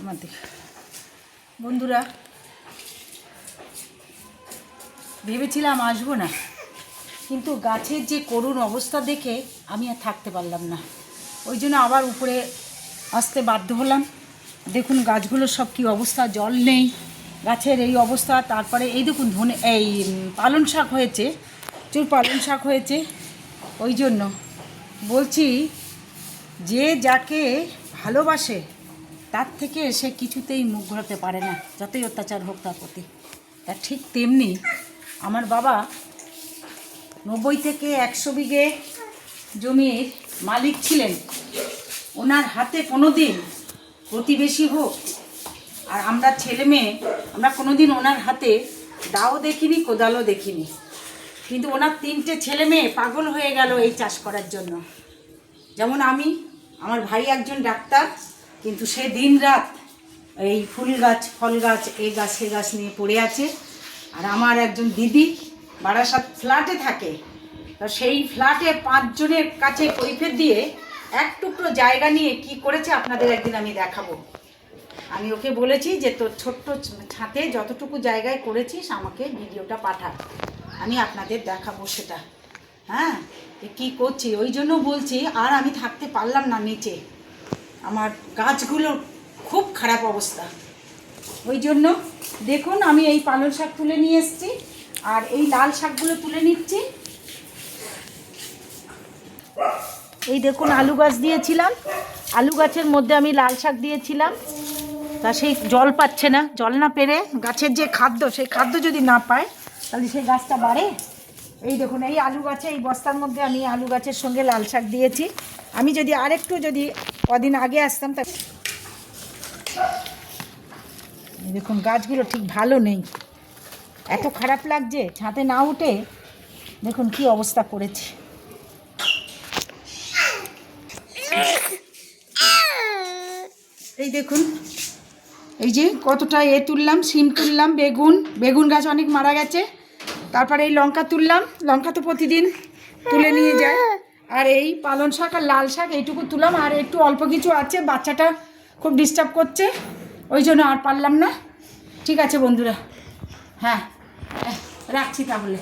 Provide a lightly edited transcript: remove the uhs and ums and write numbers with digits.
আমাদের বন্ধুরা, ভেবেছিলাম আসবো না, কিন্তু গাছের যে করুণ অবস্থা দেখে আমি আর থাকতে পারলাম না। ওই জন্য আবার উপরে আসতে বাধ্য হলাম। দেখুন গাছগুলো সব কী অবস্থা, জল নেই, গাছের এই অবস্থা। তারপরে এই দেখুন পালং শাক হয়েছে, প্রচুর পালং শাক হয়েছে। ওই জন্য বলছি, যে যাকে ভালোবাসে তার থেকে সে কিছুতেই মুখ ঘোরাতে পারে না, যতই অত্যাচার হোক তার প্রতি। তা ঠিক তেমনি আমার বাবা 90 থেকে 100 বিঘে জমির মালিক ছিলেন। ওনার হাতে কোনো দিন প্রতিবেশী হোক আর আমরা ছেলে মেয়ে, আমরা কোনো দিন ওনার হাতে দাও দেখিনি, কোদালও দেখিনি। কিন্তু ওনার 3টে ছেলে মেয়ে পাগল হয়ে গেল এই চাষ করার জন্য। যেমন আমার ভাই একজন ডাক্তার, কিন্তু সে দিন রাত এই ফুল গাছ, ফল গাছ, এই গাছ সে গাছ নিয়ে পড়ে আছে। আর আমার একজন দিদি বারাসাত ফ্ল্যাটে থাকে, তো সেই ফ্ল্যাটে 5 জনের কাছে কৈফিয়ত দিয়ে এক টুকরো জায়গা নিয়ে কি করেছে আপনাদের একদিন আমি দেখাবো। আমি ওকে বলেছি যে তোর ছোট্ট ছাদে যতটুকু জায়গায় করেছিস আমাকে ভিডিওটা পাঠা, আমি আপনাদের দেখাবো সেটা। হ্যাঁ, কি করছি ওই জন্য বলছি, আর আমি থাকতে পারলাম না নিচে। আমার গাছগুলোর খুব খারাপ অবস্থা। ওই জন্য দেখুন আমি এই পালং শাক তুলে নিয়ে এসেছি, আর এই লাল শাকগুলো তুলে নিচ্ছি। এই দেখুন আলু গাছ দিয়েছিলাম, আলু গাছের মধ্যে আমি লাল শাক দিয়েছিলাম। তা সেই জল পাচ্ছে না, জল না পেরে গাছের যে খাদ্য, সেই খাদ্য যদি না পায় তাহলে সেই গাছটা বাড়ে। এই দেখুন এই আলু গাছে, এই বস্তার মধ্যে আমি আলু গাছের সঙ্গে লাল শাক দিয়েছি। আমি যদি আরেকটু কদিন আগে আসতাম তা দেখুন গাছগুলো ঠিক ভালো নেই, এত খারাপ লাগছে ছাদে না উঠে। দেখুন কি অবস্থা করেছে। এই দেখুন, এই যে কতটা তুললাম, সিম তুললাম, বেগুন গাছ অনেক মারা গেছে। তারপরে এই লঙ্কা তুললাম, লঙ্কা তো প্রতিদিন তুলে নিয়ে যায়। আর এই পালং শাক আর লাল শাক এইটুকু তুললাম, আর একটু অল্প কিছু আছে, বাচ্চাটা খুব ডিস্টার্ব করছে, ওই জন্য আর পারলাম না। ঠিক আছে বন্ধুরা, হ্যাঁ রাখছি তাহলে।